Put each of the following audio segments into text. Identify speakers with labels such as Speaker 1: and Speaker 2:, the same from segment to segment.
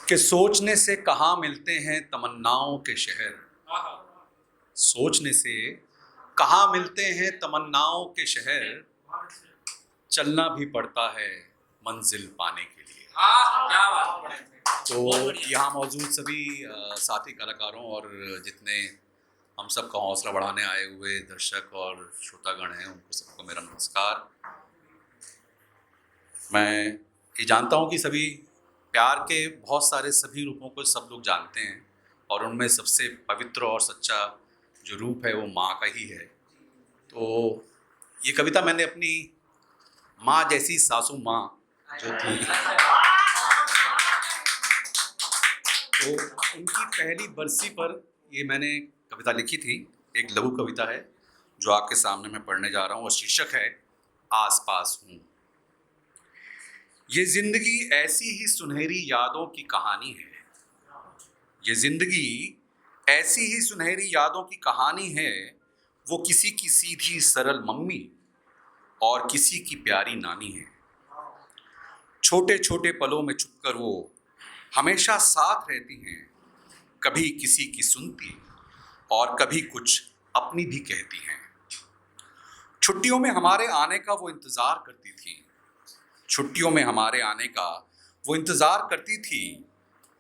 Speaker 1: कि सोचने से कहाँ मिलते हैं तमन्नाओं के शहर। सोचने से कहाँ मिलते हैं तमन्नाओं के शहर, चलना भी पड़ता है मंजिल पाने के लिए।
Speaker 2: क्या बात।
Speaker 1: तो यहाँ मौजूद सभी साथी कलाकारों और जितने हम सबका हौसला बढ़ाने आए हुए दर्शक और श्रोतागण हैं, उनको सबको मेरा नमस्कार। मैं ये जानता हूँ कि सभी प्यार के बहुत सारे सभी रूपों को सब लोग जानते हैं और उनमें सबसे पवित्र और सच्चा जो रूप है वो माँ का ही है। तो ये कविता मैंने अपनी माँ जैसी सासू माँ जो थी, तो उनकी पहली बरसी पर ये मैंने कविता लिखी थी। एक लघु कविता है जो आपके सामने मैं पढ़ने जा रहा हूँ और शीर्षक है आस पास हूँ। ये जिंदगी ऐसी ही सुनहरी यादों की कहानी है। ये जिंदगी ऐसी ही सुनहरी यादों की कहानी है। वो किसी की सीधी सरल मम्मी और किसी की प्यारी नानी है। छोटे छोटे पलों में छुपकर वो हमेशा साथ रहती हैं। कभी किसी की सुनती और कभी कुछ अपनी भी कहती हैं। छुट्टियों में हमारे आने का वो इंतजार करती थी। छुट्टियों में हमारे आने का वो इंतजार करती थी।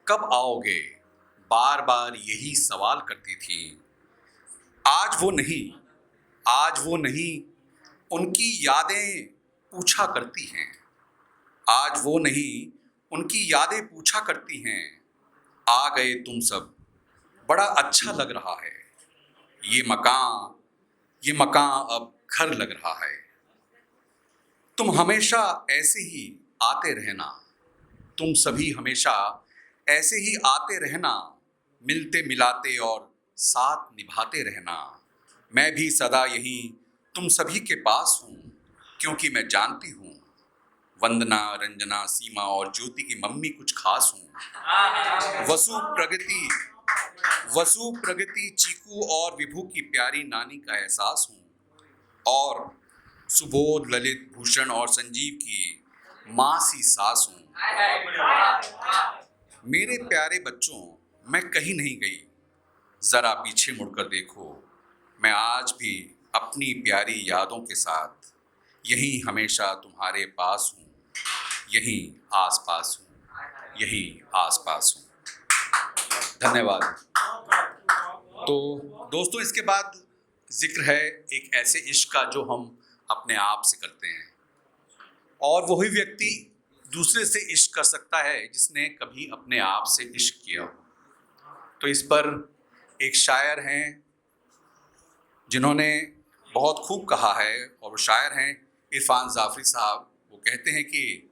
Speaker 1: कब आओगे, बार बार यही सवाल करती थी। आज वो नहीं, आज वो नहीं, उनकी यादें पूछा करती हैं। आज वो नहीं, उनकी यादें पूछा करती हैं। आ गए तुम सब, बड़ा अच्छा लग रहा है। ये मकान अब घर लग रहा है। तुम हमेशा ऐसे ही आते रहना। तुम सभी हमेशा ऐसे ही आते रहना। मिलते मिलाते और साथ निभाते रहना। मैं भी सदा यहीं तुम सभी के पास हूँ, क्योंकि मैं जानती हूँ वंदना, रंजना, सीमा और ज्योति की मम्मी कुछ खास हूँ। वसु प्रगति, चीकू और विभू की प्यारी नानी का एहसास हूँ। और सुबोध, ललित, भूषण और संजीव की माँ सी सास हूँ। मेरे प्यारे बच्चों, मैं कहीं नहीं गई, जरा पीछे मुड़कर देखो। मैं आज भी अपनी प्यारी यादों के साथ यहीं हमेशा तुम्हारे पास हूँ। यहीं आसपास हूँ, यहीं आसपास हूँ। धन्यवाद। तो दोस्तों, इसके बाद जिक्र है एक ऐसे इश्क का जो हम अपने आप से करते हैं, और वही व्यक्ति दूसरे से इश्क कर सकता है जिसने कभी अपने आप से इश्क किया हो। तो इस पर एक शायर हैं जिन्होंने बहुत खूब कहा है, और वो शायर हैं इरफान जाफरी साहब। वो कहते हैं कि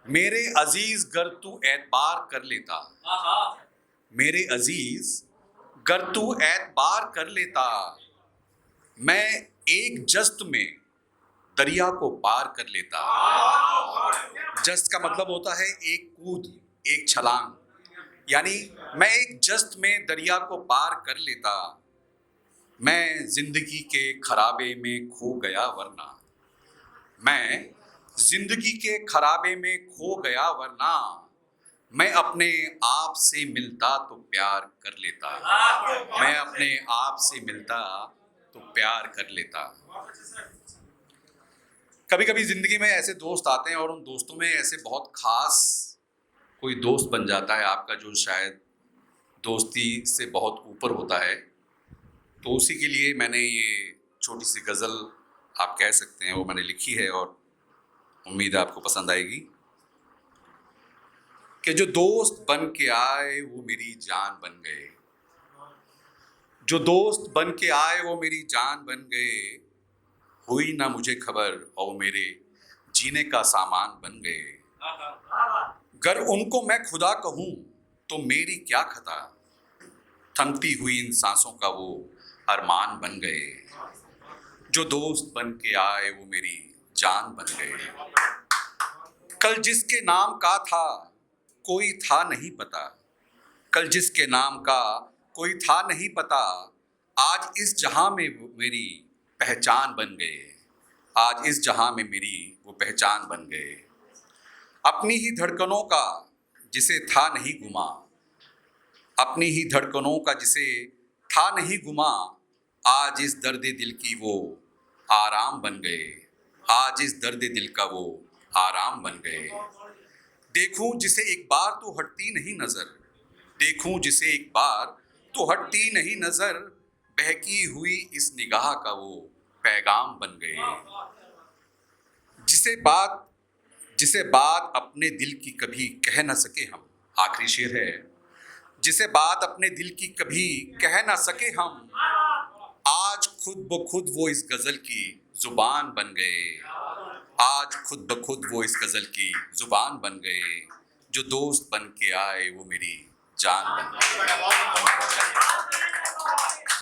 Speaker 1: मेरे अजीज गर तू एतबार कर लेता, मेरे अजीज गर तू एतबार कर लेता, मैं एक जस्त में दरिया को पार कर लेता। जस्त का मतलब होता है एक कूद, एक छलांग, यानी मैं एक जस्त में दरिया को पार कर लेता। मैं जिंदगी के खराबे में खो गया वरना, मैं जिंदगी के खराबे में खो गया वरना, मैं अपने आप से मिलता तो प्यार कर लेता। मैं अपने आप से मिलता तो प्यार कर लेता। कभी कभी जिंदगी में ऐसे दोस्त आते हैं और उन दोस्तों में ऐसे बहुत खास कोई दोस्त बन जाता है आपका, जो शायद दोस्ती से बहुत ऊपर होता है। तो उसी के लिए मैंने ये छोटी सी गज़ल, आप कह सकते हैं, वो मैंने लिखी है और उम्मीद है आपको पसंद आएगी। कि जो दोस्त बन के आए वो मेरी जान बन गए, जो दोस्त बन के आए वो मेरी जान बन गए, हुई ना मुझे खबर और वो मेरे जीने का सामान बन गए। गर उनको मैं खुदा कहूँ तो मेरी क्या खता, थमती हुई इन सांसों का वो अरमान बन गए। जो दोस्त बन के आए वो मेरी जान बन गए। कल जिसके नाम का था कोई था नहीं पता, कल जिसके नाम का कोई था नहीं पता, आज इस जहां में वो मेरी पहचान बन गए। आज इस जहां में मेरी वो पहचान बन गए। अपनी ही धड़कनों का जिसे था नहीं गुमा, अपनी ही धड़कनों का जिसे था नहीं गुमा, आज इस दर्द दिल की वो आराम बन गए, आज इस दर्द दिल का वो आराम बन गए। देखूं जिसे एक बार तो हटती नहीं नजर, देखूं जिसे एक बार तो हटती नहीं नजर, बहकी हुई इस निगाह का वो पैगाम बन गए। जिसे बात अपने दिल की कभी कह न सके हम, आखिरी शेर है, जिसे बात अपने दिल की कभी कह न सके हम, आज खुद ब खुद वो इस गजल की जुबान बन गए, आज खुद ब खुद वो इस गजल की जुबान बन गए, जो दोस्त बन के आए वो मेरी जान बन गए।